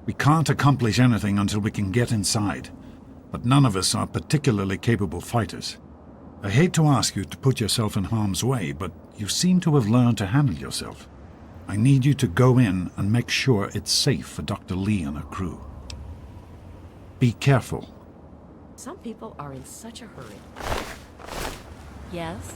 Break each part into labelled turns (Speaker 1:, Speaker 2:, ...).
Speaker 1: We can't accomplish anything until we can get inside, but none of us are particularly capable fighters. I hate to ask you to put yourself in harm's way, but you seem to have learned to handle yourself. I need you to go in and make sure it's safe for Dr. Lee and her crew. Be careful.
Speaker 2: Some people are in such a hurry. Yes?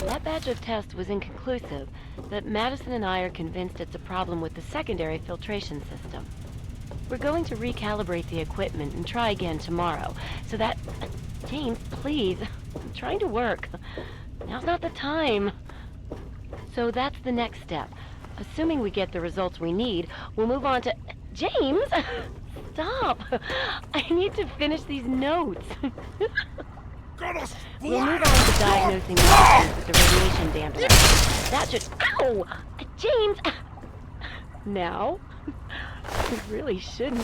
Speaker 3: That batch of tests was inconclusive, but Madison and I are convinced it's a problem with the secondary filtration system. We're going to recalibrate the equipment and try again tomorrow, so that... James, please. I'm trying to work. Now's not the time. So that's the next step. Assuming we get the results we need, we'll move on to... James! stop! I need to finish these notes. We'll move on to diagnosing Madison with the radiation dampener. That should... Ow! James! Now? I really shouldn't.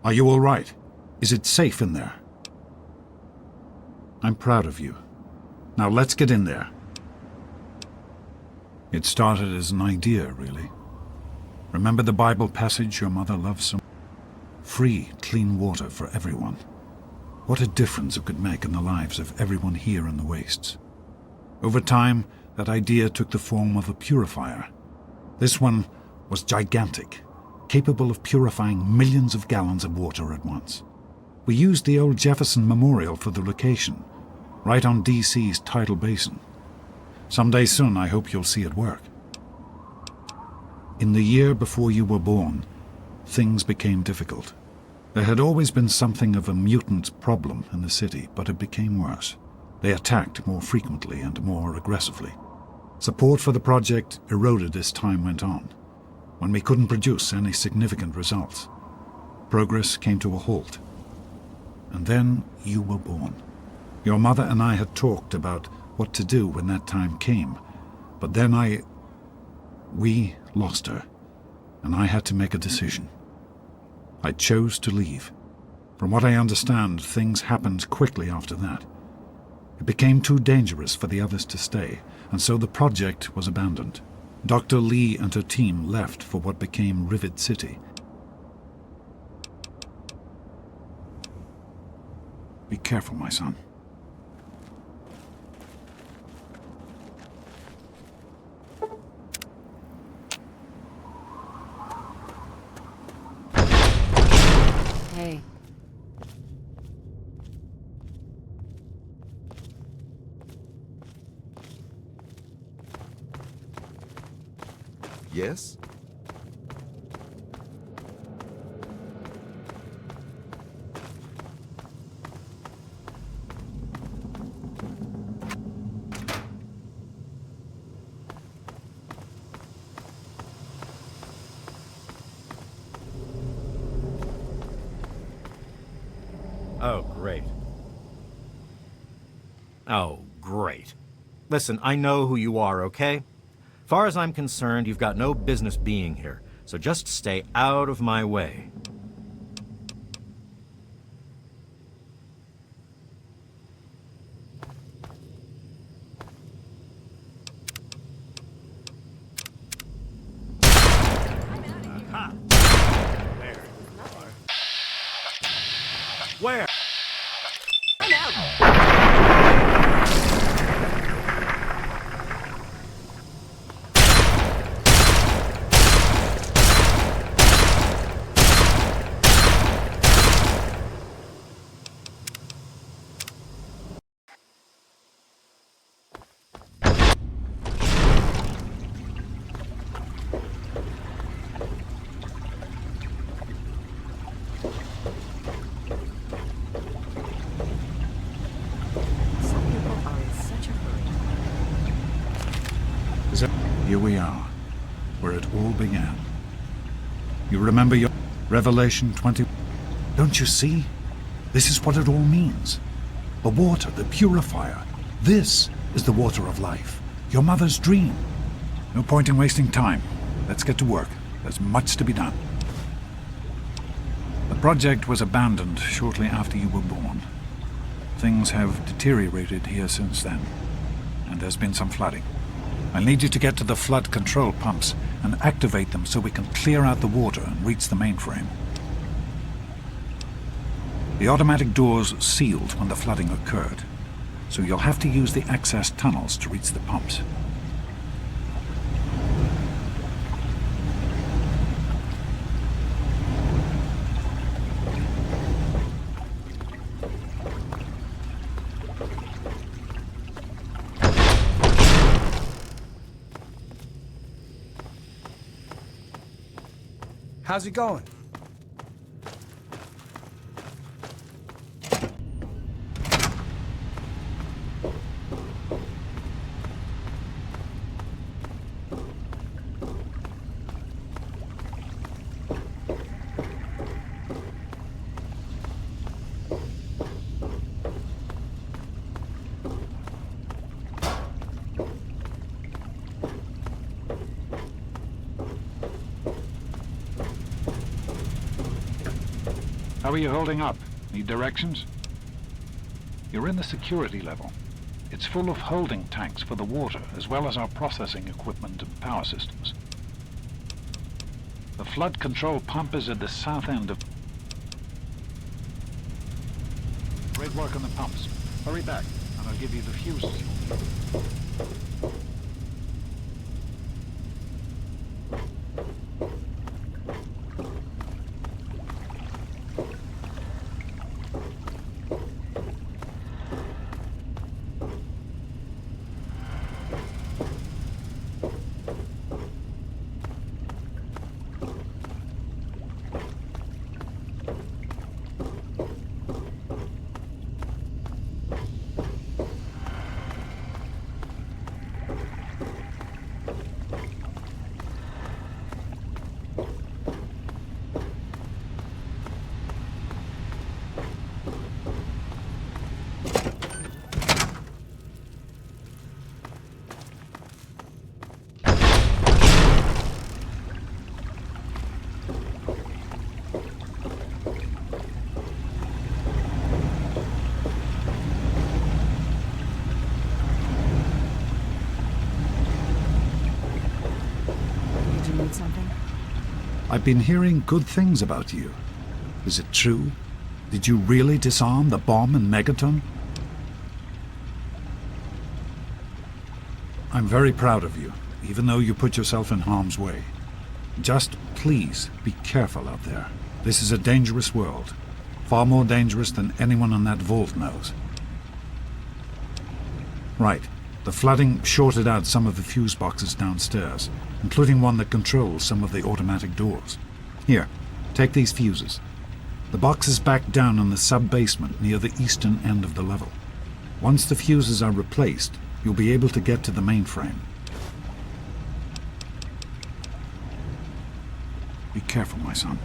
Speaker 1: Are you all right? Is it safe in there? I'm proud of you. Now let's get in there. It started as an idea, really. Remember the Bible passage your mother loves so much? Free, clean water for everyone. What a difference it could make in the lives of everyone here in the wastes. Over time, that idea took the form of a purifier. This one was gigantic, capable of purifying millions of gallons of water at once. We used the old Jefferson Memorial for the location, right on DC's tidal basin. Someday soon, I hope you'll see it work. In the year before you were born, things became difficult. There had always been something of a mutant problem in the city, but it became worse. They attacked more frequently and more aggressively. Support for the project eroded as time went on. When we couldn't produce any significant results, progress came to a halt. And then you were born. Your mother and I had talked about what to do when that time came, but then we lost her, and I had to make a decision. I chose to leave. From what I understand, things happened quickly after that. It became too dangerous for the others to stay, and so the project was abandoned. Dr. Lee and her team left for what became Rivet City. Be careful, my son.
Speaker 3: Hey.
Speaker 4: Yes?
Speaker 5: Oh, great. Oh, great. Listen, I know who you are, okay? Far as I'm concerned, you've got no business being here, so just stay out of my way. Where?
Speaker 1: here we are, where it all began. You remember your Revelation 20? Don't you see? This is what it all means. The water, the purifier. This is the water of life. Your mother's dream. No point in wasting time. Let's get to work. There's much to be done. The project was abandoned shortly after you were born. Things have deteriorated here since then, and there's been some flooding. I need you to get to the flood control pumps and activate them so we can clear out the water and reach the mainframe. The automatic doors sealed when the flooding occurred, so you'll have to use the access tunnels to reach the pumps.
Speaker 4: How's it going?
Speaker 1: How are you holding up? Need directions? You're in the security level. It's full of holding tanks for the water, as well as our processing equipment and power systems. The flood control pump is at the south end of... Great work on the pumps. Hurry back, and I'll give you the fuses you'll need.
Speaker 2: Something?
Speaker 1: I've been hearing good things about you. Is it true? Did you really disarm the bomb and megaton? I'm very proud of you, even though you put yourself in harm's way. Just please be careful out there. This is a dangerous world. Far more dangerous than anyone in that vault knows. Right. The flooding shorted out some of the fuse boxes downstairs, including one that controls some of the automatic doors. Here, take these fuses. The box is back down in the sub-basement near the eastern end of the level. Once the fuses are replaced, you'll be able to get to the mainframe. Be careful, my son.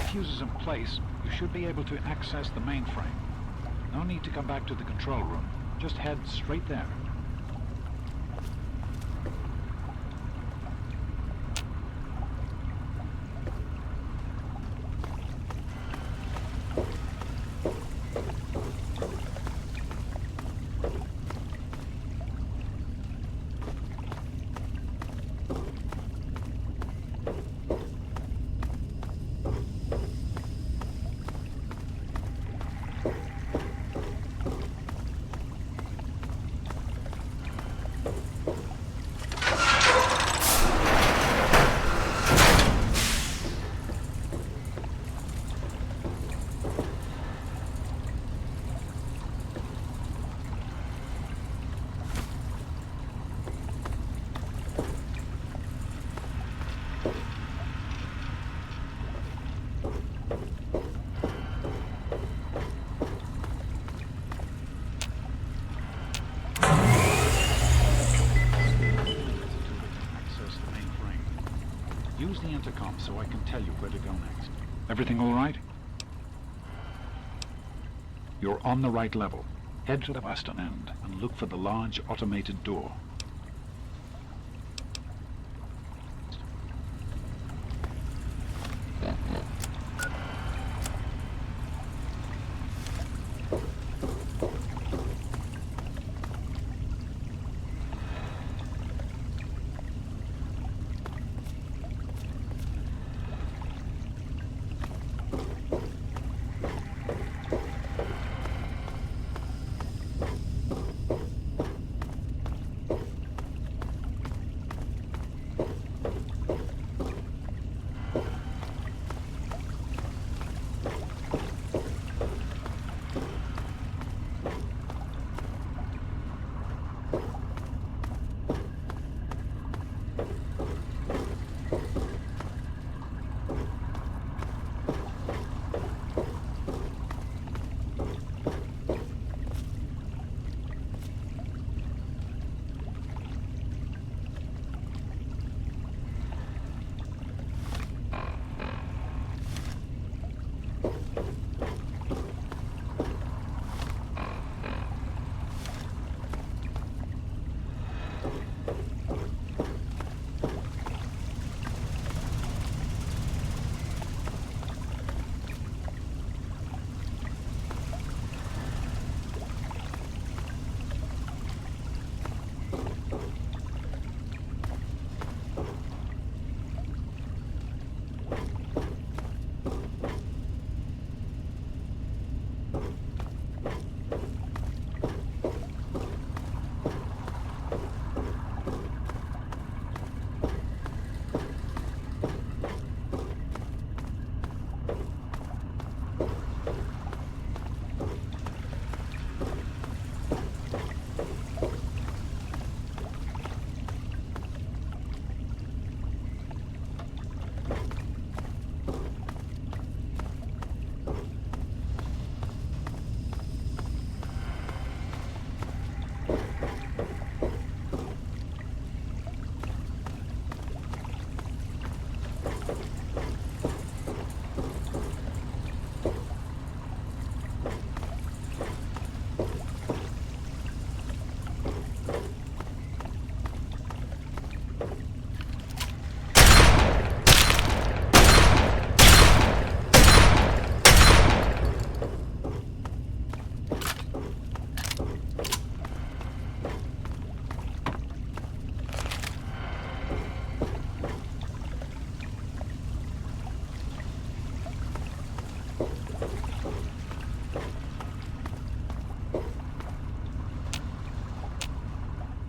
Speaker 1: fuse is in place, you should be able to access the mainframe. No need to come back to the control room. Just head straight there. Use the intercom so I can tell you where to go next. Everything all right? You're on the right level. Head to the western end and look for the large automated door.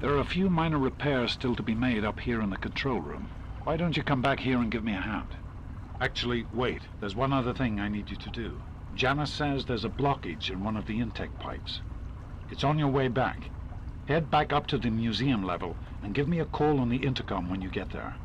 Speaker 1: There are a few minor repairs still to be made up here in the control room. Why don't you come back here and give me a hand? Actually, wait. There's one other thing I need you to do. Janice says there's a blockage in one of the intake pipes. It's on your way back. Head back up to the museum level and give me a call on the intercom when you get there.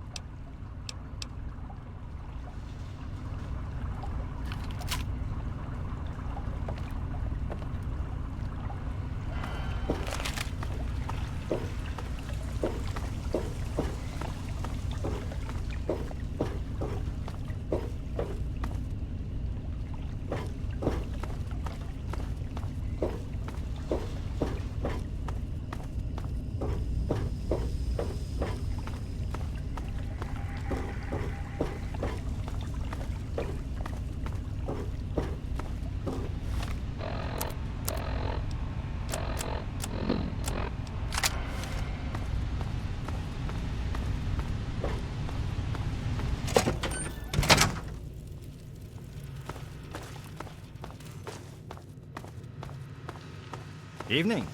Speaker 5: Evening.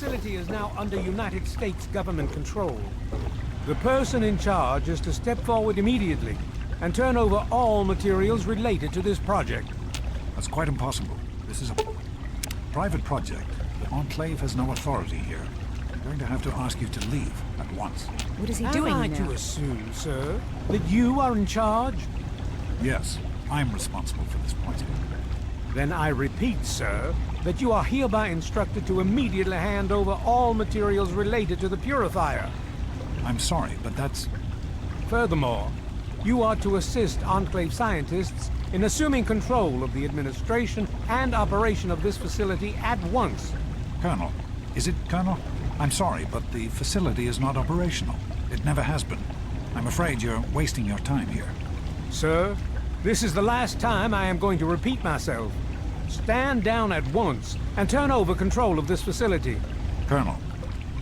Speaker 4: facility is now under United States government control. The person in charge is to step forward immediately and turn over all materials related to this project.
Speaker 1: That's quite impossible. This is a private project. The Enclave has no authority here. I'm going to have to ask you to leave at once.
Speaker 2: What is he
Speaker 4: Am
Speaker 2: doing
Speaker 4: I
Speaker 2: now?
Speaker 4: to assume, sir, that you are in charge?
Speaker 1: Yes, I'm responsible for this project.
Speaker 4: Then I repeat, sir, that you are hereby instructed to immediately hand over all materials related to the purifier.
Speaker 1: I'm sorry, but that's...
Speaker 4: Furthermore, you are to assist Enclave scientists in assuming control of the administration and operation of this facility at once.
Speaker 1: Colonel. Is it, Colonel? I'm sorry, but the facility is not operational. It never has been. I'm afraid you're wasting your time here.
Speaker 4: Sir, this is the last time I am going to repeat myself. Stand down at once and turn over control of this facility.
Speaker 1: Colonel,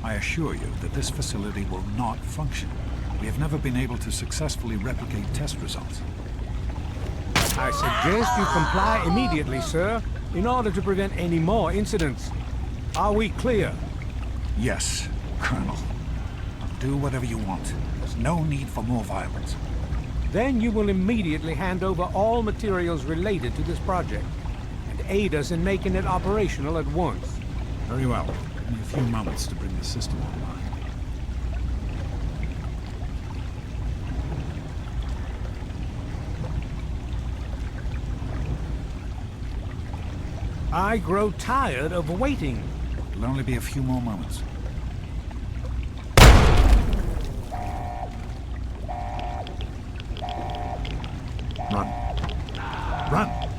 Speaker 1: I assure you that this facility will not function. We have never been able to successfully replicate test results.
Speaker 4: I suggest you comply immediately, sir, in order to prevent any more incidents. Are we clear?
Speaker 1: Yes, Colonel. Do whatever you want. There's no need for more violence.
Speaker 4: Then you will immediately hand over all materials related to this project and aid us in making it operational at once.
Speaker 1: Very well. Give me a few moments to bring the system online.
Speaker 4: I grow tired of waiting.
Speaker 1: It'll only be a few more moments. Run. Run!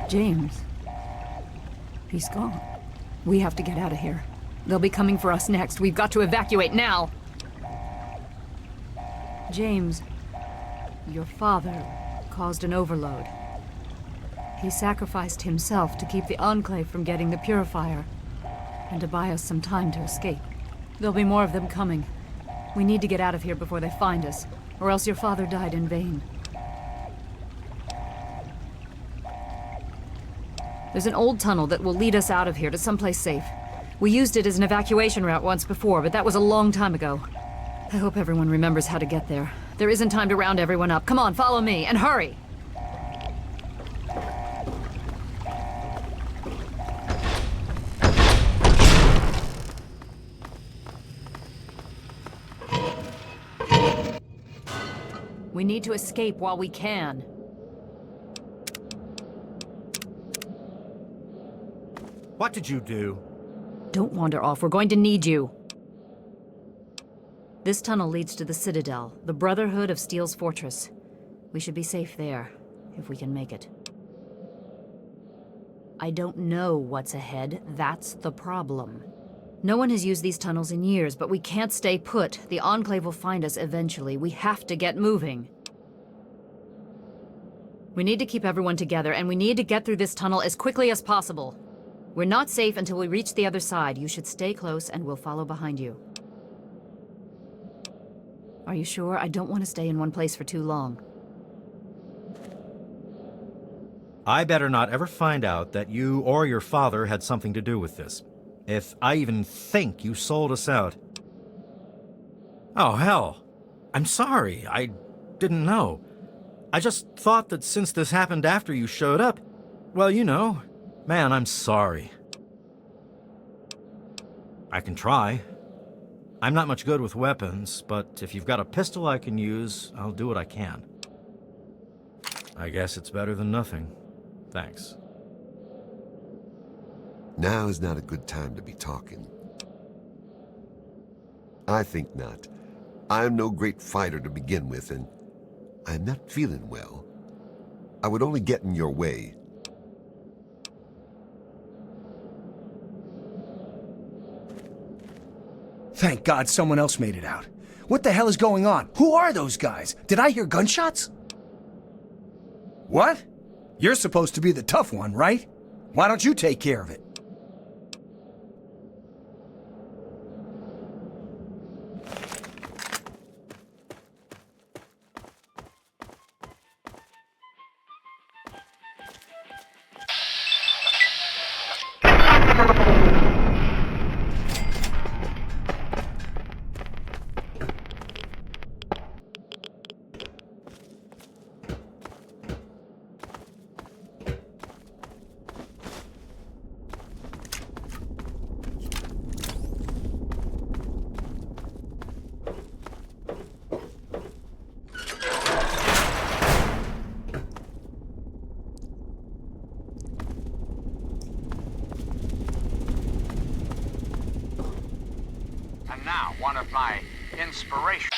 Speaker 2: James. He's gone. We have to get out of here. They'll be coming for us next. We've got to evacuate now! James, your father caused an overload. He sacrificed himself to keep the Enclave from getting the purifier, and to buy us some time to escape. There'll be more of them coming. We need to get out of here before they find us, or else your father died in vain. There's an old tunnel that will lead us out of here to someplace safe. We used it as an evacuation route once before, but that was a long time ago. I hope everyone remembers how to get there. There isn't time to round everyone up. Come on, follow me, and hurry! We need to escape while we can.
Speaker 5: What did you do?
Speaker 2: Don't wander off. We're going to need you. This tunnel leads to the Citadel, the Brotherhood of Steel's fortress. We should be safe there, if we can make it. I don't know what's ahead. That's the problem. No one has used these tunnels in years, but we can't stay put. The Enclave will find us eventually. We have to get moving. We need to keep everyone together, and we need to get through this tunnel as quickly as possible. We're not safe until we reach the other side. You should stay close, and we'll follow behind you. Are you sure? I don't want to stay in one place for too long.
Speaker 5: I better not ever find out that you or your father had something to do with this. If I even think you sold us out. Oh, hell. I'm sorry. I didn't know. I just thought that since this happened after you showed up, well, you know. Man, I'm sorry. I can try. I'm not much good with weapons, but if you've got a pistol I can use, I'll do what I can. I guess it's better than nothing. Thanks.
Speaker 6: Now is not a good time to be talking. I think not. I am no great fighter to begin with, and I am not feeling well. I would only get in your way.
Speaker 7: Thank God someone else made it out. What the hell is going on? Who are those guys? Did I hear gunshots? What? You're supposed to be the tough one, right? Why don't you take care of it?
Speaker 8: now one of my inspirations.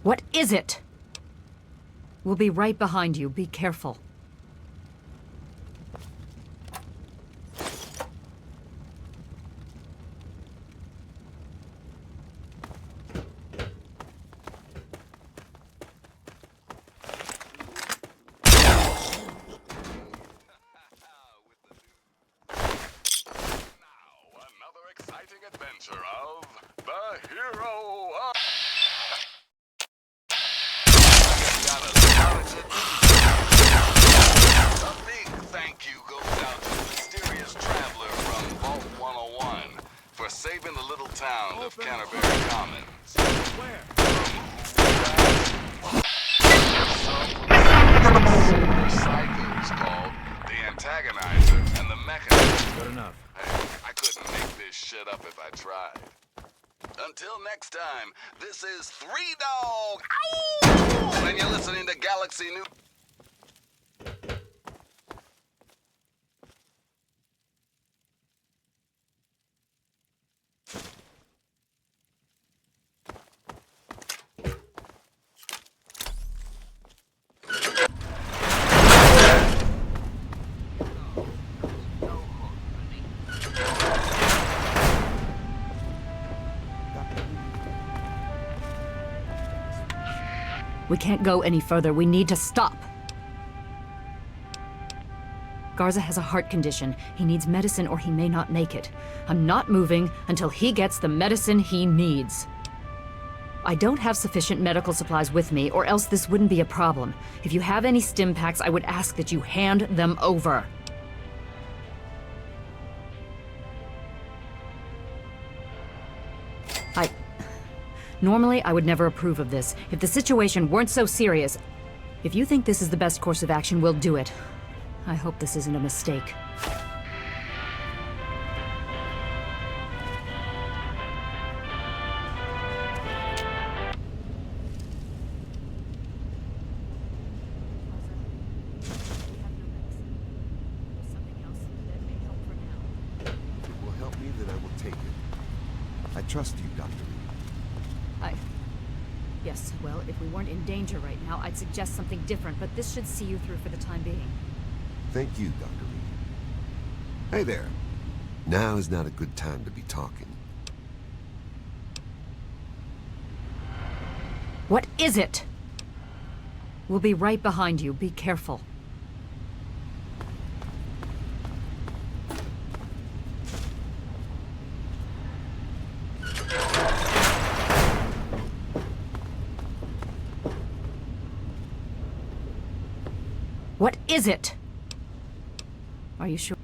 Speaker 2: What is it? We'll be right behind you. Be careful.
Speaker 9: Another exciting adventure of the hero of... A big thank you goes out to the mysterious traveler from Vault 101 for saving the little town of Canterbury Commons. Super psychos called the Antagonizer and the Mechanist.
Speaker 5: Good enough.
Speaker 9: Hey, I couldn't make this shit up if I tried. Until next time, this is Three Dog. Ow! And you're listening to Galaxy News.
Speaker 2: We can't go any further. We need to stop. Garza has a heart condition. He needs medicine or he may not make it. I'm not moving until he gets the medicine he needs. I don't have sufficient medical supplies with me, or else this wouldn't be a problem. If you have any stim packs, I would ask that you hand them over. Normally, I would never approve of this. If the situation weren't so serious, if you think this is the best course of action, we'll do it. I hope this isn't a mistake.
Speaker 6: If it will help me, then I will take it. I trust you, Dr. Reed.
Speaker 2: Yes, well, if we weren't in danger right now, I'd suggest something different, but this should see you through for the time being.
Speaker 6: Thank you, Dr. Reed. Hey there. Now is not a good time to be talking.
Speaker 2: What is it? We'll be right behind you. Be careful. What is it? Are you sure?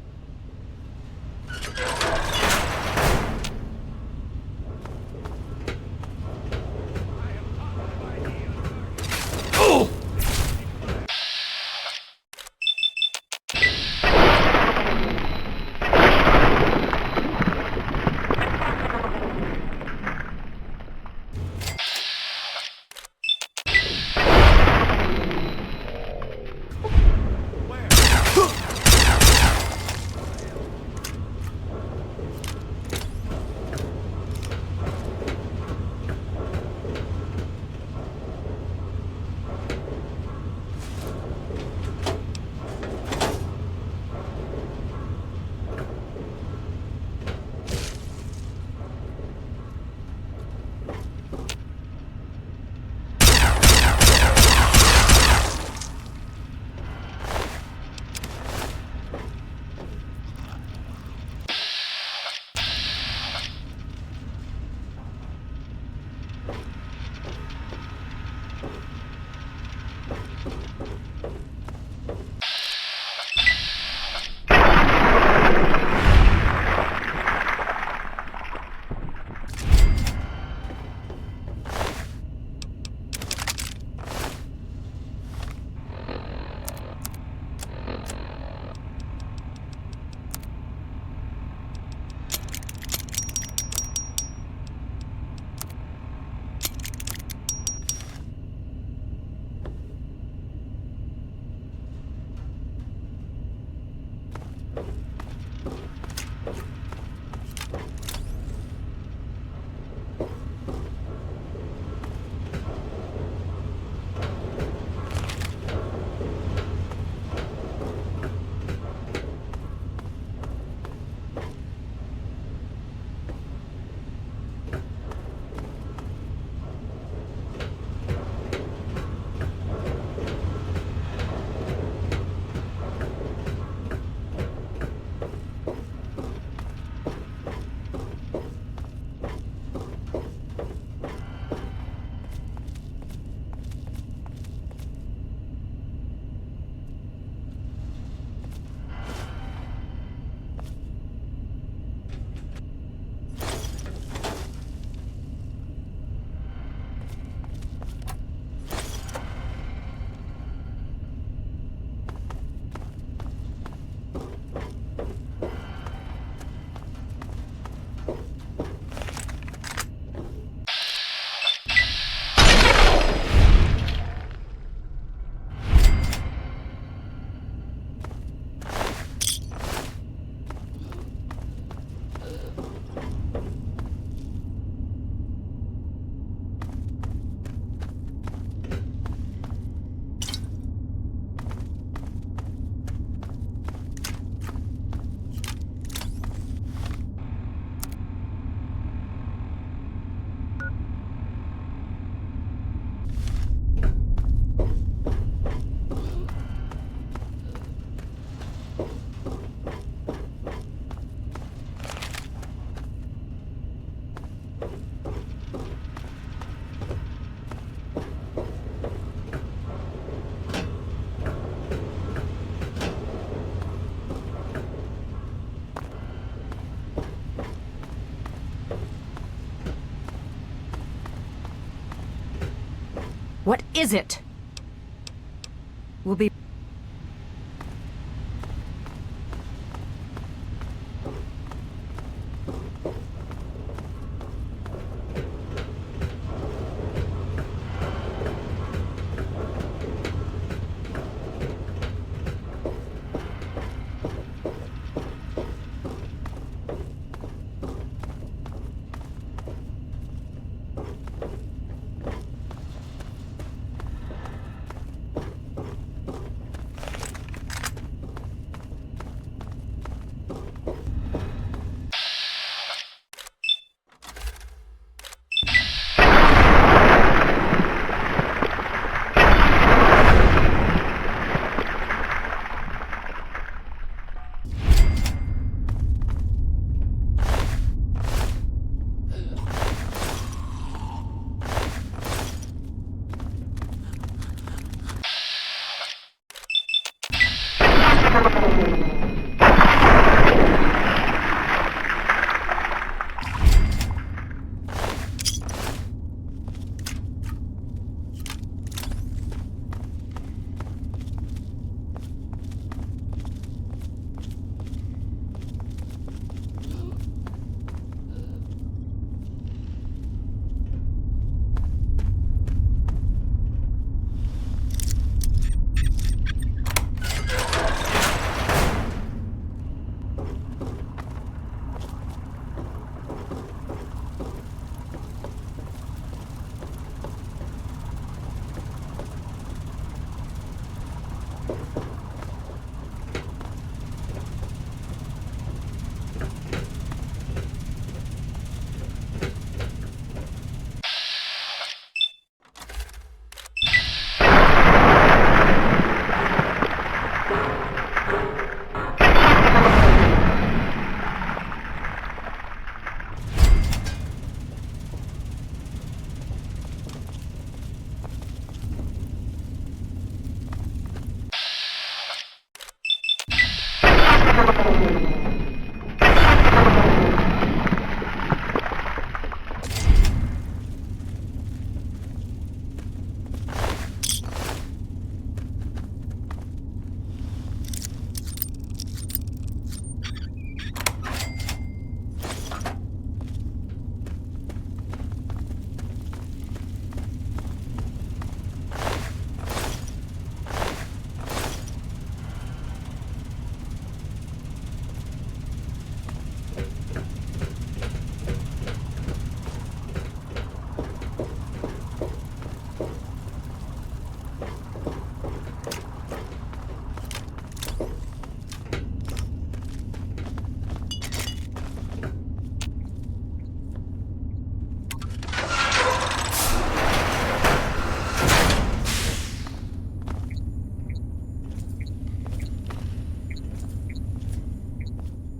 Speaker 2: What is it? We'll be...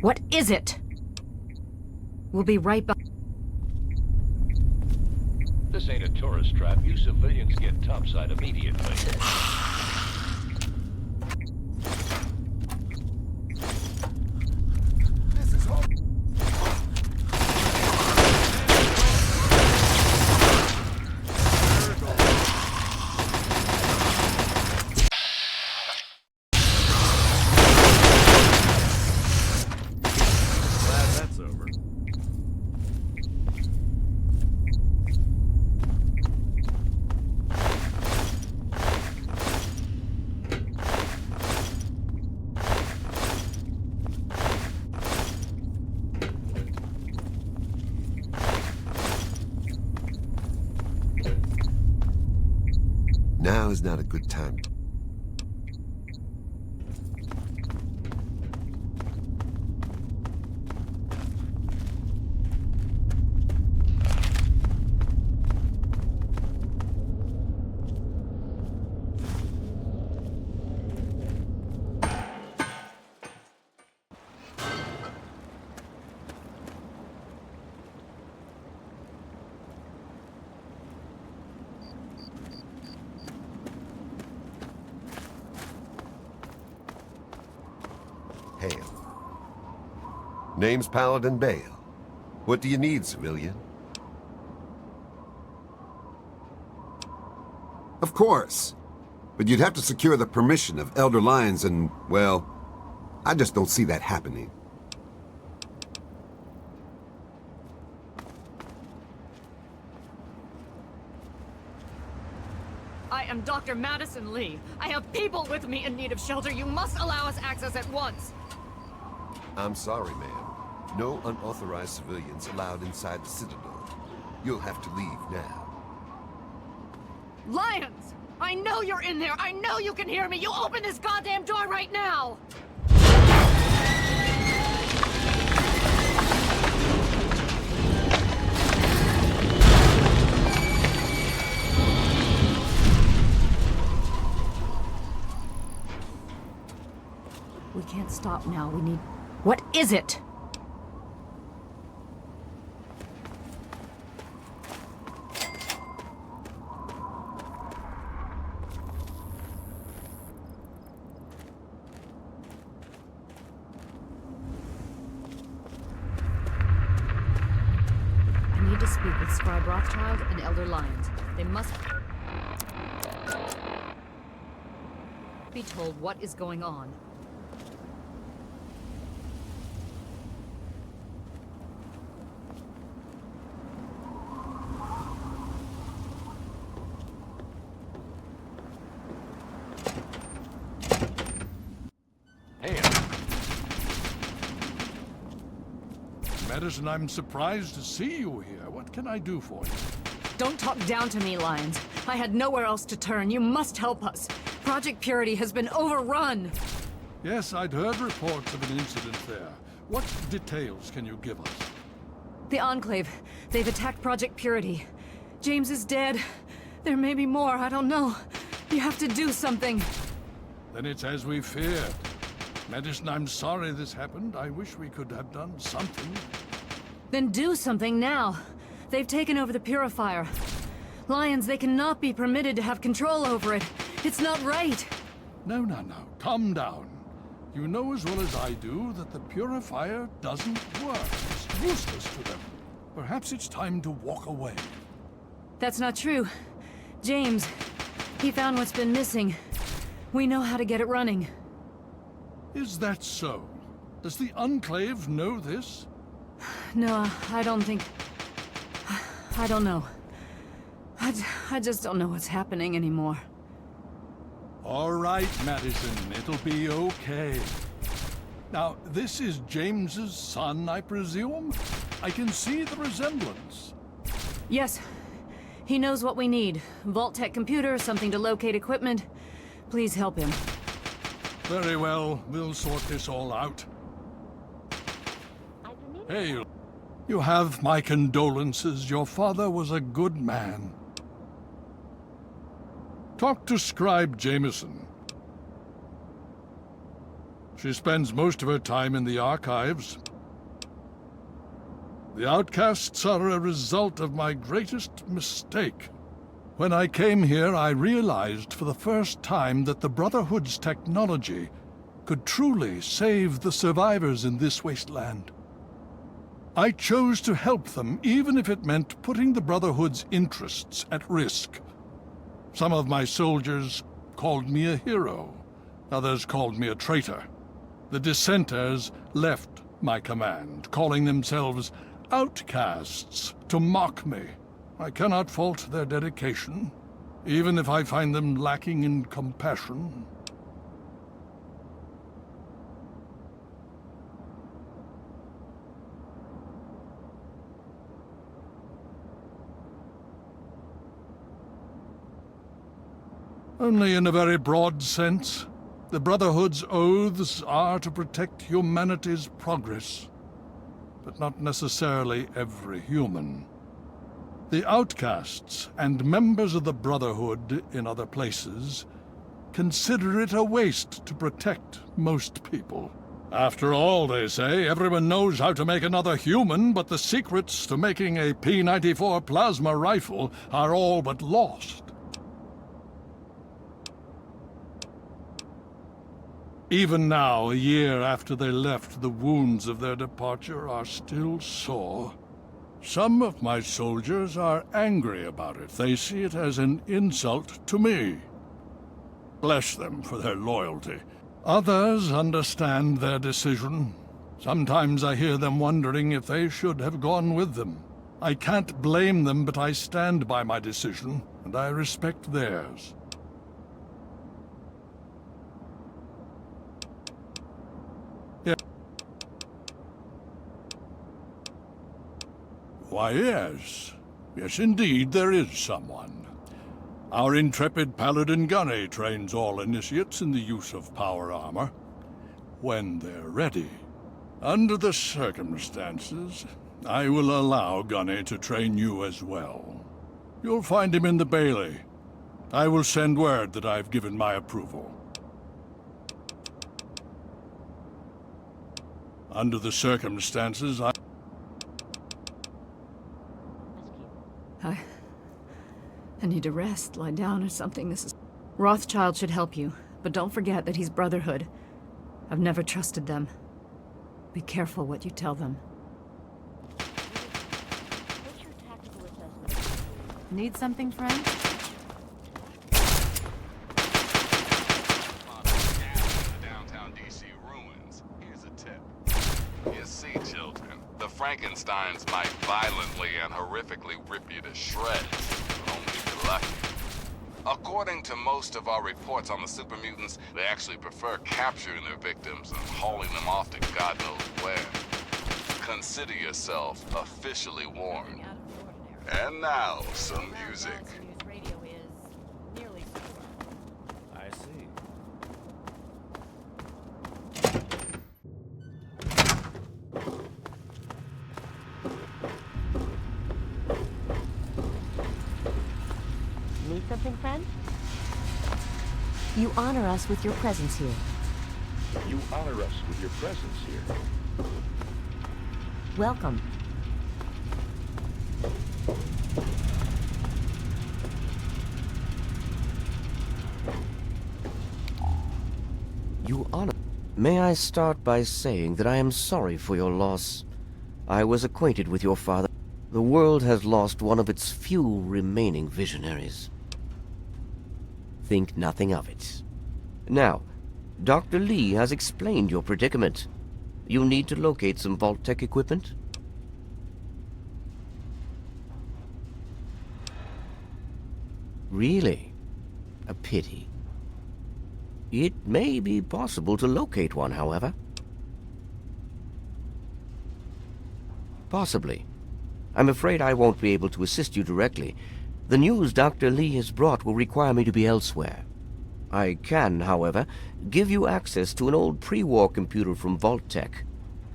Speaker 2: What is it? We'll be right back.
Speaker 10: This ain't a tourist trap. You civilians get topside immediately.
Speaker 6: Now is not a good time. Hail. Name's Paladin Bale. What do you need, civilian? Of course. But you'd have to secure the permission of Elder Lyons and, well, I just don't see that happening.
Speaker 2: I am Dr. Madison Lee. I have people with me in need of shelter. You must allow us access at once.
Speaker 6: I'm sorry, ma'am. No unauthorized civilians allowed inside the Citadel. You'll have to leave now.
Speaker 2: Lyons! I know you're in there! I know you can hear me! You open this goddamn door right now! We can't stop now. We need... What is it? I need to speak with Scribe Rothschild and Elder Lyons. They must be told what is going on.
Speaker 10: Madison, I'm surprised to see you here. What can I do for you?
Speaker 2: Don't talk down to me, Lyons. I had nowhere else to turn. You must help us. Project Purity has been overrun.
Speaker 10: Yes, I'd heard reports of an incident there. What details can you give us?
Speaker 2: The Enclave. They've attacked Project Purity. James is dead. There may be more. I don't know. You have to do something.
Speaker 10: Then it's as we feared. Madison, I'm sorry this happened. I wish we could have done something.
Speaker 2: Then do something now. They've taken over the Purifier. Lyons, they cannot be permitted to have control over it. It's not right.
Speaker 10: No. Calm down. You know as well as I do that the Purifier doesn't work. It's useless to them. Perhaps it's time to walk away.
Speaker 2: That's not true. James, he found what's been missing. We know how to get it running.
Speaker 10: Is that so? Does the Enclave know this?
Speaker 2: No, I don't think... I don't know. I just don't know what's happening anymore.
Speaker 10: All right, Madison. It'll be okay. Now, this is James's son, I presume? I can see the resemblance.
Speaker 2: Yes. He knows what we need. Vault-Tec computer, something to locate equipment. Please help him.
Speaker 10: Very well. We'll sort this all out. Hey, you have my condolences. Your father was a good man. Talk to Scribe Jameson. She spends most of her time in the archives. The outcasts are a result of my greatest mistake. When I came here, I realized for the first time that the Brotherhood's technology could truly save the survivors in this wasteland. I chose to help them, even if it meant putting the Brotherhood's interests at risk. Some of my soldiers called me a hero. Others called me a traitor. The dissenters left my command, calling themselves outcasts to mock me. I cannot fault their dedication, even if I find them lacking in compassion. Only in a very broad sense. The Brotherhood's oaths are to protect humanity's progress, but not necessarily every human. The outcasts and members of the Brotherhood in other places consider it a waste to protect most people. After all, they say, everyone knows how to make another human, but the secrets to making a P-94 plasma rifle are all but lost. Even now, a year after they left, the wounds of their departure are still sore. Some of my soldiers are angry about it. They see it as an insult to me. Bless them for their loyalty. Others understand their decision. Sometimes I hear them wondering if they should have gone with them. I can't blame them, but I stand by my decision, and I respect theirs. Yeah. Why, yes. Yes, indeed, there is someone. Our intrepid paladin Gunny trains all initiates in the use of power armor. When they're ready. Under the circumstances, I will allow Gunny to train you as well. You'll find him in the Bailey. I will send word that I've given my approval. Under the circumstances, I
Speaker 2: need to rest, lie down or something. This is... Rothschild should help you, but don't forget that he's Brotherhood. I've never trusted them. Be careful what you tell them.
Speaker 3: What's your tactical assessment?
Speaker 2: Need something, friend?
Speaker 9: Downtown DC ruins. Here's a tip. You see, children, the Frankensteins might violently and horrifically rip you to shreds. Only if you're lucky. According to most of our reports on the super mutants, they actually prefer capturing their victims and hauling them off to God knows where. Consider yourself officially warned. And now, some music.
Speaker 5: I see.
Speaker 3: Need something, friend? You honor us with your presence here.
Speaker 11: You honor us with your presence here.
Speaker 3: Welcome.
Speaker 12: You honor... May I start by saying that I am sorry for your loss. I was acquainted with your father. The world has lost one of its few remaining visionaries. Think nothing of it. Now, Dr. Lee has explained your predicament. You need to locate some Vault-Tec equipment? Really? A pity. It may be possible to locate one, however. Possibly. I'm afraid I won't be able to assist you directly. The news Dr. Lee has brought will require me to be elsewhere. I can, however, give you access to an old pre-war computer from Vault-Tec.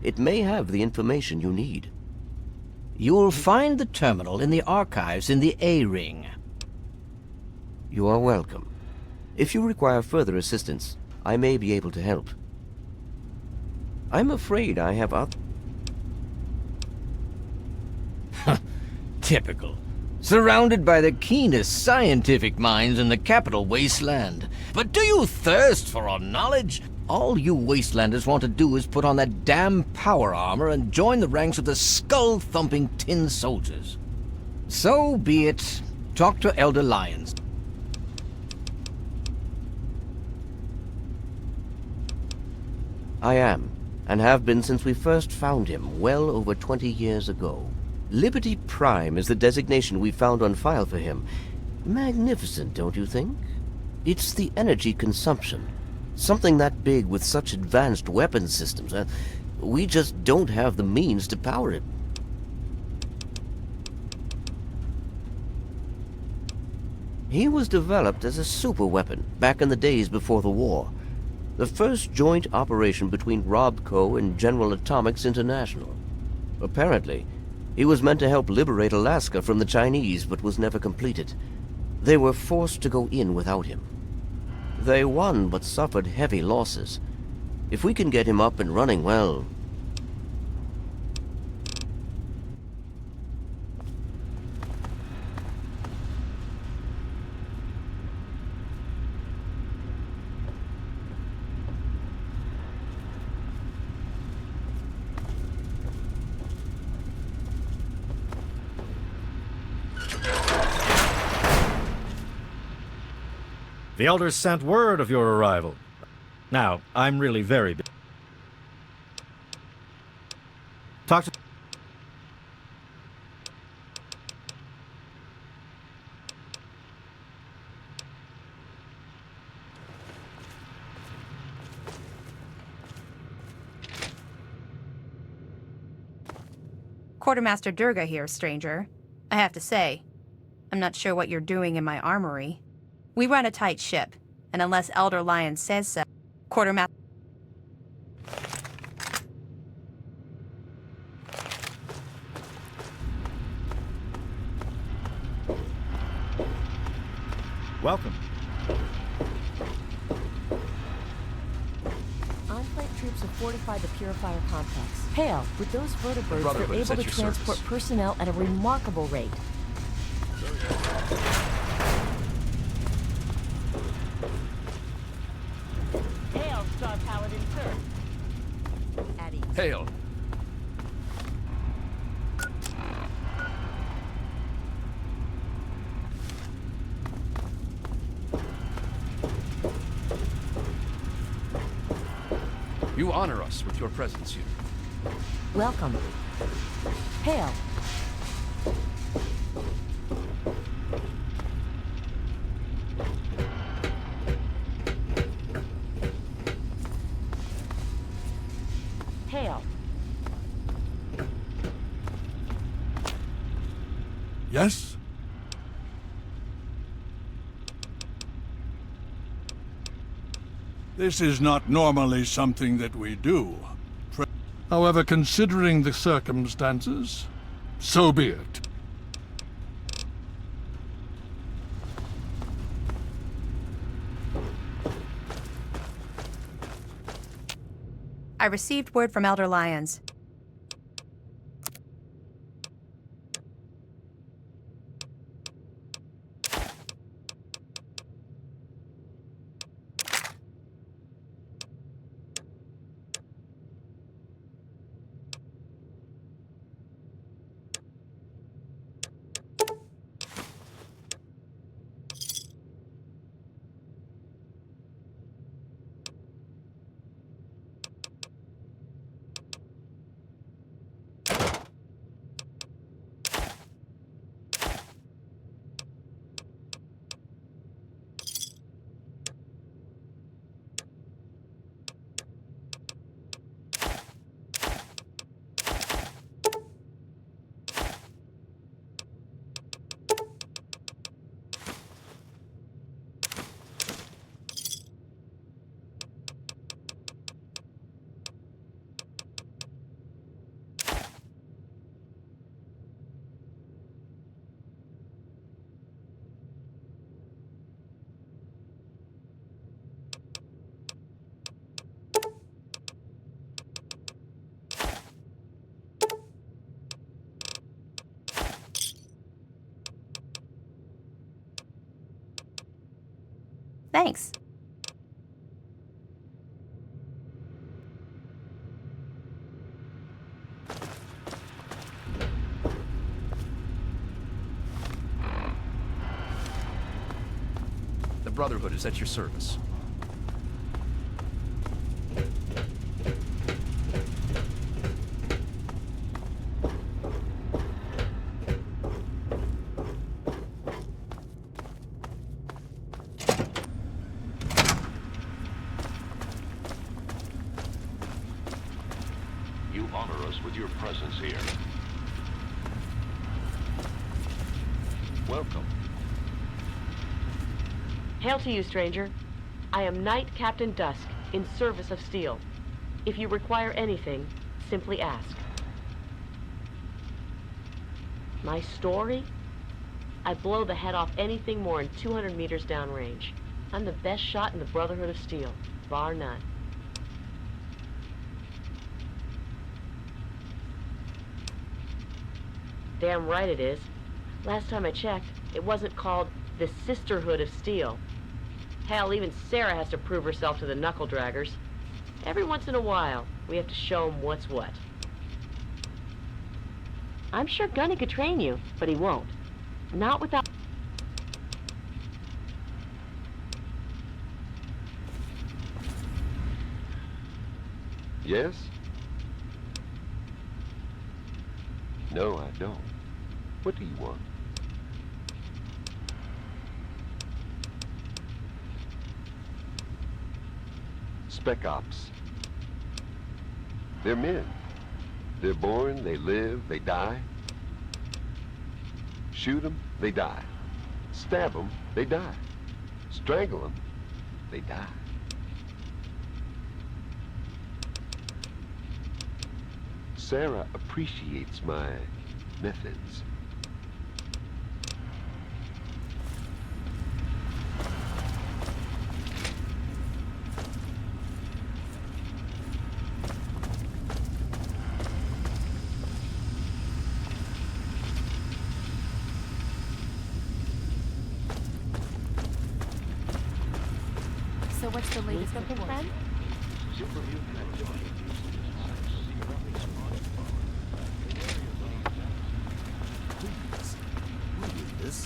Speaker 12: It may have the information you need.
Speaker 13: You'll find the terminal in the archives in the A-Ring.
Speaker 12: You are welcome. If you require further assistance, I may be able to help. I'm afraid I have other...
Speaker 13: Typical. Surrounded by the keenest scientific minds in the capital wasteland. But do you thirst for our knowledge? All you wastelanders want to do is put on that damn power armor and join the ranks of the skull-thumping tin soldiers. So be it. Talk to Elder Lyons.
Speaker 12: I am, and have been since we first found him well over 20 years ago. Liberty Prime is the designation we found on file for him. Magnificent, don't you think? It's the energy consumption. Something that big with such advanced weapon systems. We just don't have the means to power it. He was developed as a superweapon back in the days before the war. The first joint operation between RobCo and General Atomics International. Apparently, he was meant to help liberate Alaska from the Chinese, but was never completed. They were forced to go in without him. They won, but suffered heavy losses. If we can get him up and running, well...
Speaker 5: The elders sent word of your arrival. Now, I'm really very busy. Talk to...
Speaker 14: Quartermaster Durga here, stranger. I have to say, I'm not sure what you're doing in my armory. We run a tight ship, and unless Elder Lion says so, Quartermaster...
Speaker 5: Welcome.
Speaker 15: Enclave troops have fortified the Purifier complex. Hail, with those vertibirds, they're able to transport personnel at a remarkable rate.
Speaker 3: Hail, Star Paladin, sir.
Speaker 15: At ease.
Speaker 16: Hail. You honor us with your presence here.
Speaker 15: Welcome. Hail.
Speaker 3: Hail.
Speaker 10: Yes? This is not normally something that we do. However, considering the circumstances, so be it.
Speaker 14: I received word from Elder Lyons. Thanks.
Speaker 16: The Brotherhood is at your service.
Speaker 11: You honor us with your presence here. Welcome.
Speaker 3: Hail to you, stranger. I am Knight Captain Dusk, in service of Steel. If you require anything, simply ask. My story? I blow the head off anything more than 200 meters downrange. I'm the best shot in the Brotherhood of Steel, bar none. Damn right it is. Last time I checked, it wasn't called the Sisterhood of Steel. Hell, even Sarah has to prove herself to the knuckle draggers. Every once in a while, we have to show them what's what. I'm sure Gunny could train you, but he won't. Not without...
Speaker 6: Yes? No, I don't. What do you want? Spec Ops. They're men. They're born, they live, they die. Shoot them, they die. Stab them, they die. Strangle them, they die. Sarah appreciates my methods.
Speaker 15: So what's the latest report?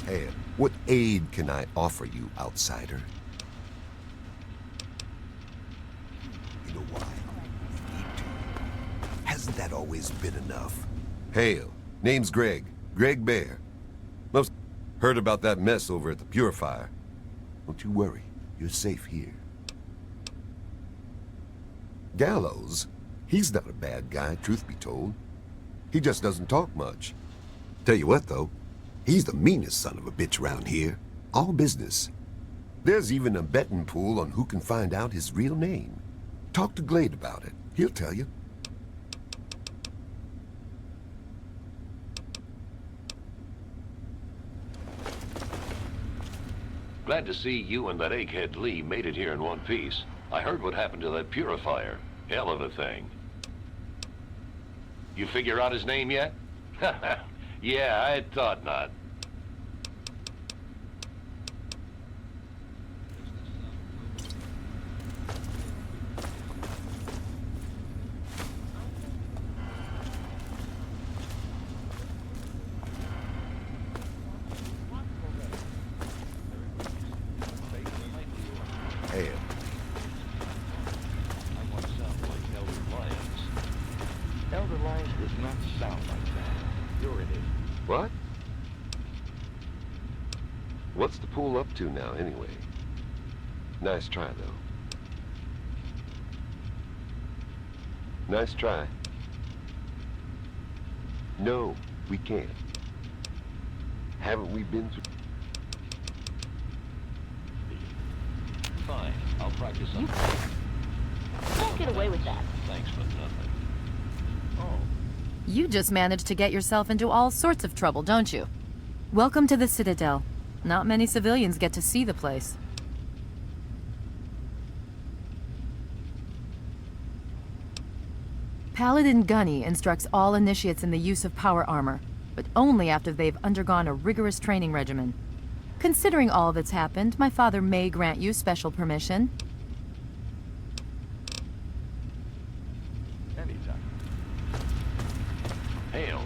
Speaker 6: Hey, what aid can I offer you, outsider? You know why? You need to. Hasn't that always been enough? Hail. Name's Greg. Greg Bear. Most heard about that mess over at the Purifier. Don't you worry. You're safe here. Gallows? He's not a bad guy, truth be told. He just doesn't talk much. Tell you what, though. He's the meanest son of a bitch around here. All business. There's even a betting pool on who can find out his real name. Talk to Glade about it. He'll tell you.
Speaker 11: Glad to see you and that egghead Lee made it here in one piece. I heard what happened to that purifier. Hell of a thing. You figure out his name yet? Yeah, I thought not.
Speaker 6: Hey.
Speaker 11: Elder Lyons does not sound like that. You're in it.
Speaker 6: What? What's the pool up to now, anyway? Nice try, though. Nice try. No, we can't. Haven't we been through...
Speaker 11: Fine, I'll practice on...
Speaker 3: Don't get away with that.
Speaker 11: Thanks for nothing. Oh.
Speaker 15: You just managed to get yourself into all sorts of trouble, don't you? Welcome to the Citadel. Not many civilians get to see the place. Paladin Gunny instructs all initiates in the use of power armor, but only after they've undergone a rigorous training regimen. Considering all that's happened, my father may grant you special permission.
Speaker 11: Anytime. Hail.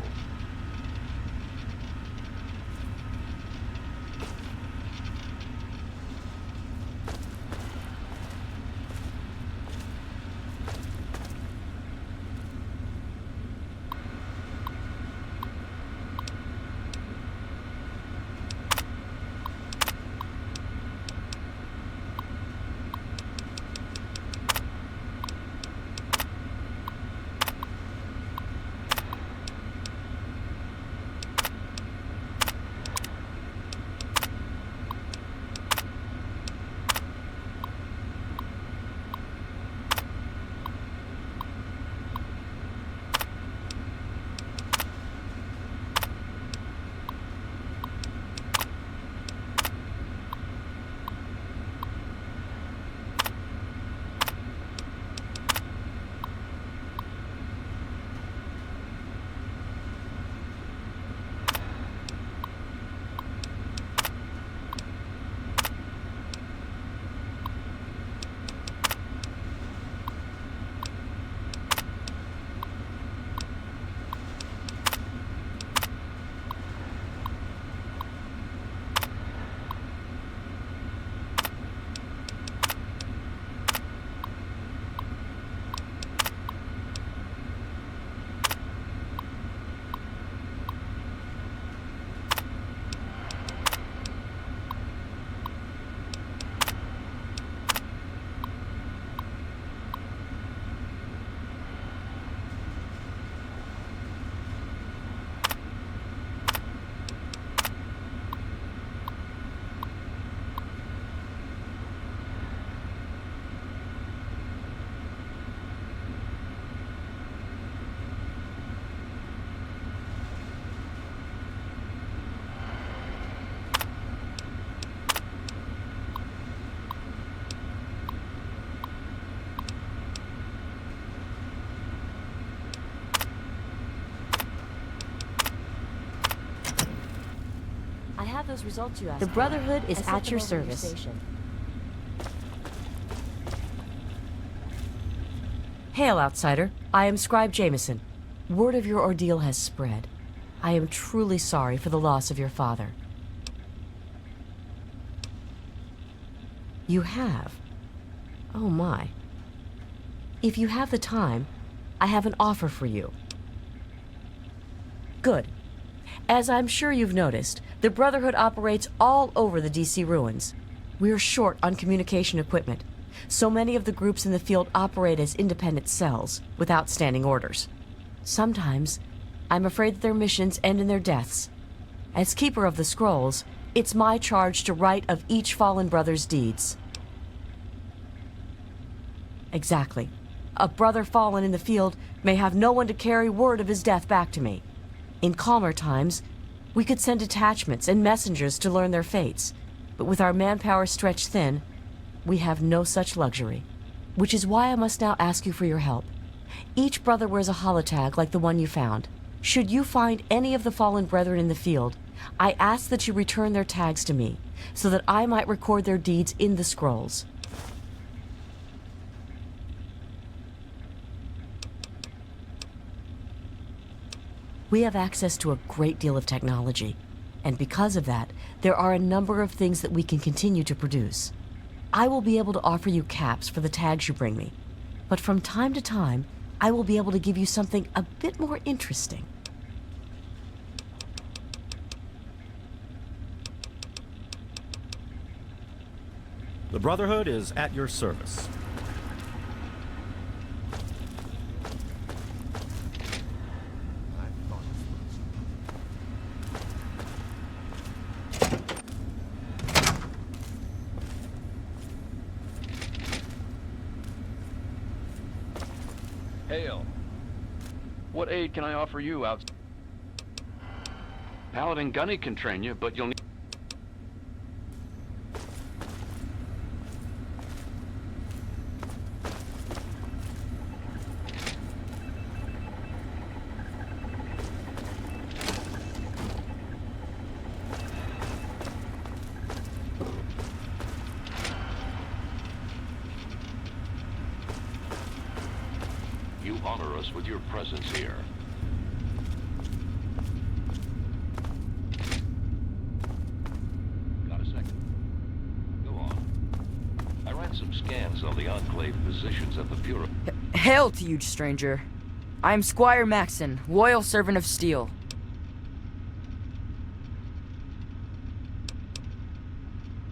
Speaker 3: have those results you asked
Speaker 17: The
Speaker 3: for.
Speaker 17: Brotherhood
Speaker 3: I
Speaker 17: is
Speaker 3: sent
Speaker 17: at
Speaker 3: them
Speaker 17: your
Speaker 3: over to
Speaker 17: service.
Speaker 3: station.
Speaker 17: Hail, outsider. I am Scribe Jameson. Word of your ordeal has spread. I am truly sorry for the loss of your father. You have? Oh my. If you have the time, I have an offer for you. Good. As I'm sure you've noticed, the Brotherhood operates all over the DC ruins. We're short on communication equipment, so many of the groups in the field operate as independent cells, without standing orders. Sometimes, I'm afraid that their missions end in their deaths. As Keeper of the Scrolls, it's my charge to write of each fallen brother's deeds. Exactly. A brother fallen in the field may have no one to carry word of his death back to me. In calmer times, we could send detachments and messengers to learn their fates, but with our manpower stretched thin, we have no such luxury. Which is why I must now ask you for your help. Each brother wears a holotag like the one you found. Should you find any of the fallen brethren in the field, I ask that you return their tags to me, so that I might record their deeds in the scrolls. We have access to a great deal of technology, and because of that, there are a number of things that we can continue to produce. I will be able to offer you caps for the tags you bring me, but from time to time, I will be able to give you something a bit more interesting.
Speaker 5: The Brotherhood is at your service.
Speaker 16: Hail. What aid can I offer you out? Paladin Gunny can train you, but you'll need... You honor us with your presence here. Got a second? Go on. I ran some scans on the Enclave positions at the Bureau.
Speaker 18: Hail to you, stranger. I am Squire Maxon, loyal servant of Steel.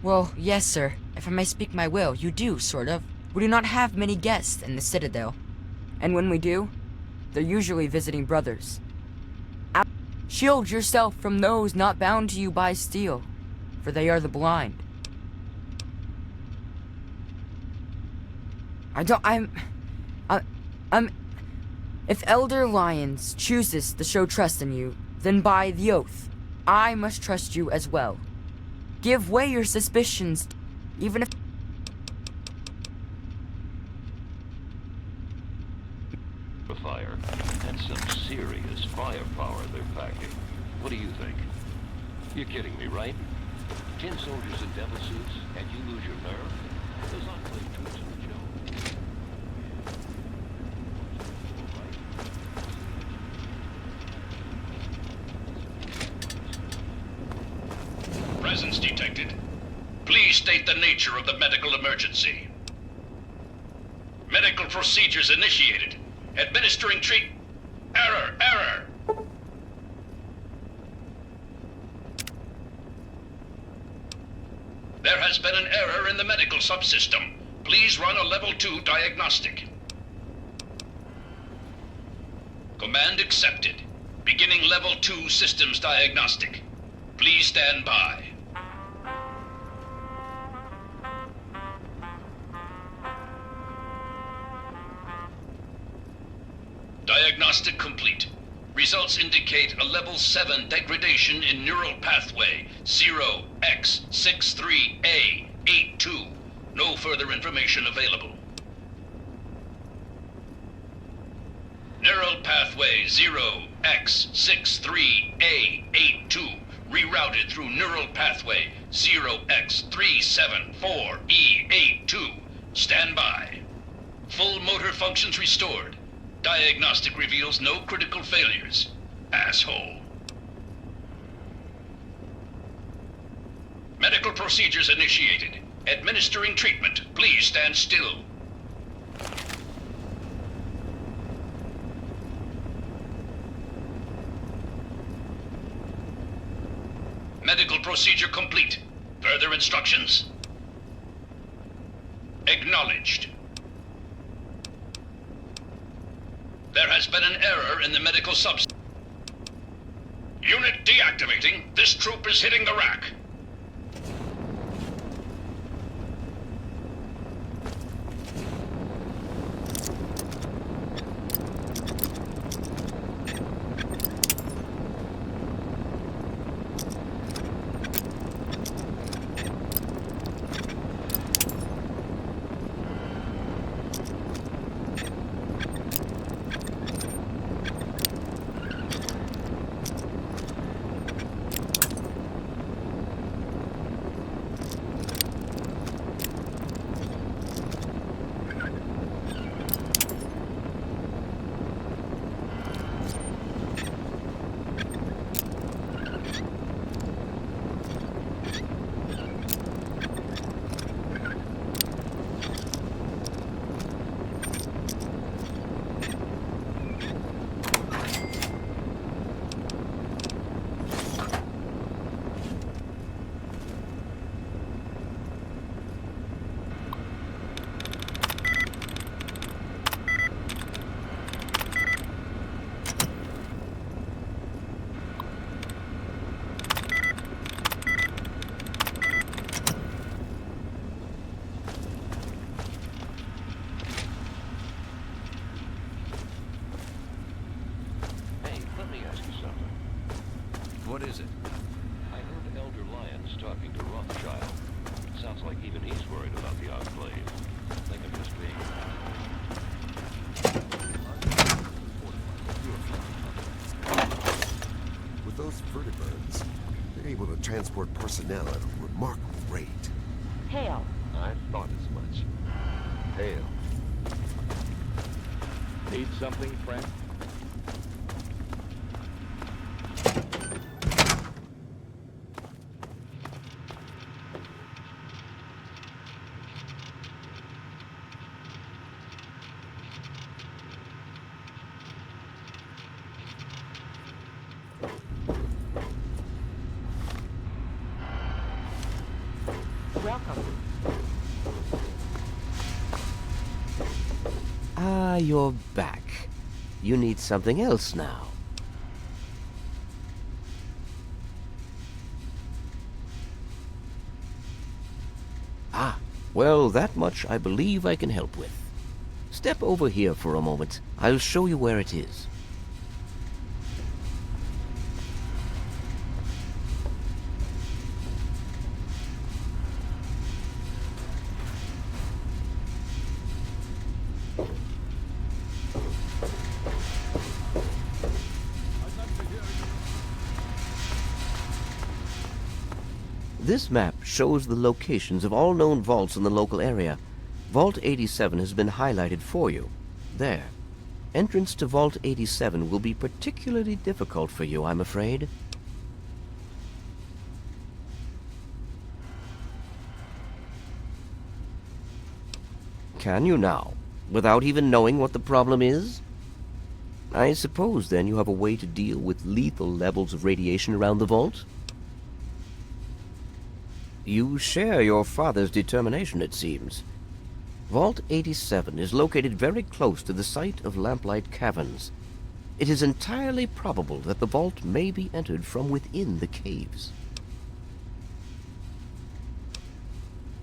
Speaker 18: Well, yes, sir. If I may speak my will, you do, sort of. We do not have many guests in the Citadel. And when we do, they're usually visiting brothers. Shield yourself from those not bound to you by steel, for they are the blind. If Elder Lyons chooses to show trust in you, then by the oath, I must trust you as well. Give way your suspicions, even if...
Speaker 11: Fire and some serious firepower they're packing. What do you think? You're kidding me, right? 10 soldiers in devil suits, and you lose your nerve? Those Enclave troops are a joke.
Speaker 19: Presence detected. Please state the nature of the medical emergency. Medical procedures initiated. Administering treat... Error! There has been an error in the medical subsystem. Please run a level 2 diagnostic. Command accepted. Beginning level 2 systems diagnostic. Please stand by. Diagnostic complete. Results indicate a level 7 degradation in neural pathway 0x63A82. No further information available. Neural pathway 0x63A82. rerouted through neural pathway 0x374E82. Stand by. Full motor functions restored. Diagnostic reveals no critical failures. Asshole. Medical procedures initiated. Administering treatment. Please stand still. Medical procedure complete. Further instructions? Acknowledged. There has been an error in the medical substance. Unit deactivating. This troop is hitting the rack.
Speaker 5: What is it?
Speaker 11: I heard Elder Lyons talking to Rothschild. Sounds like even he's worried about the Enclave. Think I'm just being...
Speaker 6: With those vertibirds, they're able to transport personnel at a remarkable rate.
Speaker 3: Hail.
Speaker 6: I thought as much. Hail.
Speaker 20: Need something, friend?
Speaker 3: Welcome.
Speaker 12: Ah, you're back. You need something else now. Ah, well, that much I believe I can help with. Step over here for a moment. I'll show you where it is. This map shows the locations of all known vaults in the local area. Vault 87 has been highlighted for you. There. Entrance to Vault 87 will be particularly difficult for you, I'm afraid. Can you now, without even knowing what the problem is? I suppose, then, you have a way to deal with lethal levels of radiation around the vault? You share your father's determination, it seems. Vault 87 is located very close to the site of Lamplight Caverns. It is entirely probable that the vault may be entered from within the caves.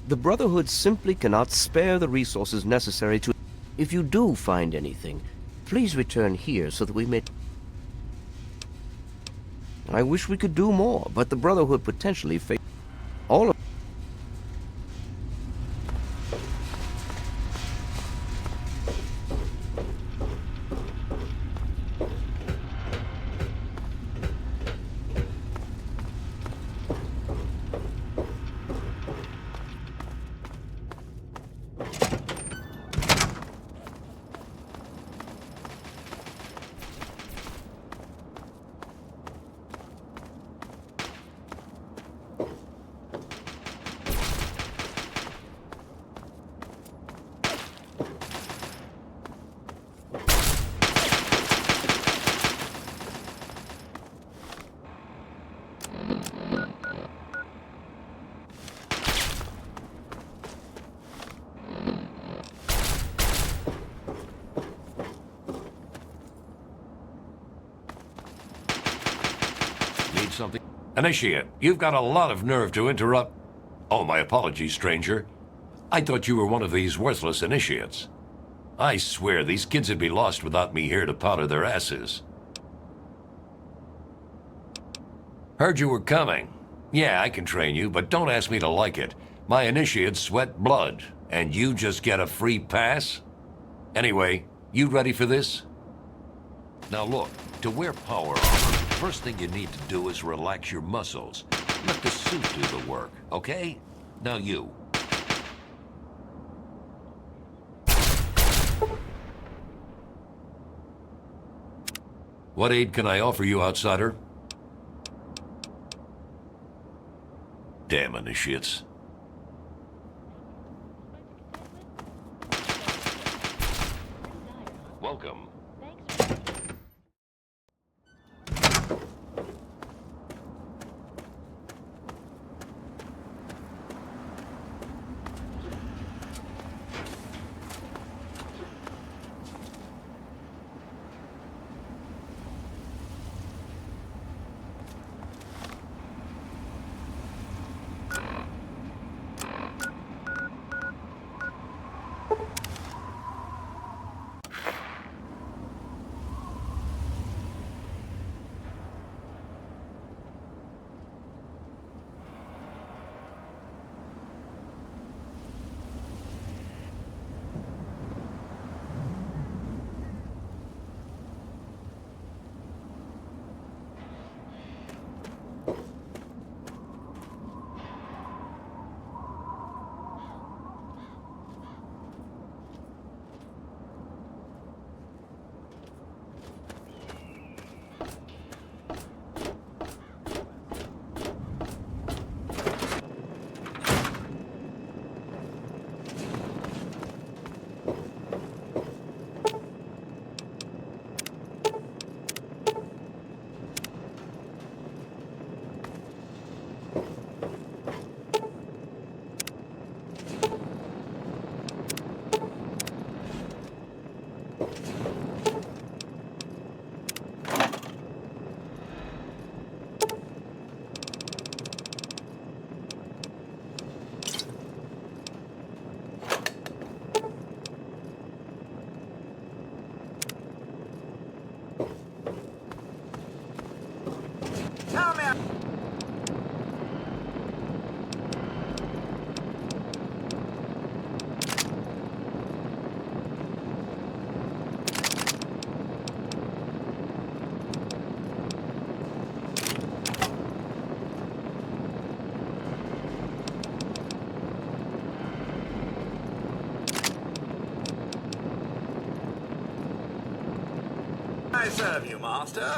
Speaker 12: The Brotherhood simply cannot spare the resources necessary to... If you do find anything, please return here so that we may... I wish we could do more, but the Brotherhood potentially face... all of...
Speaker 16: something.
Speaker 20: Initiate, you've got a lot of nerve to interrupt. Oh, my apologies, stranger. I thought you were one of these worthless initiates. I swear these kids would be lost without me here to powder their asses. Heard you were coming. Yeah, I can train you, but don't ask me to like it. My initiates sweat blood, and you just get a free pass? Anyway, you ready for this?
Speaker 16: Now look, to wear power armor, first thing you need to do is relax your muscles. Let the suit do the work, okay? Now you.
Speaker 20: What aid can I offer you, outsider?
Speaker 16: Damn initiates. Welcome.
Speaker 21: I serve you, master.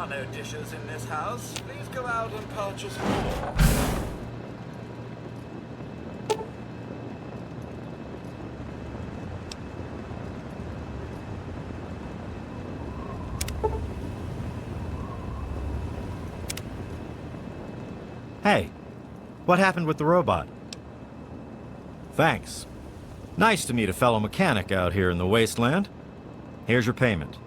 Speaker 21: are no dishes in this house. Please go out and purchase more.
Speaker 5: Hey, what happened with the robot? Thanks. Nice to meet a fellow mechanic out here in the wasteland. Here's your payment.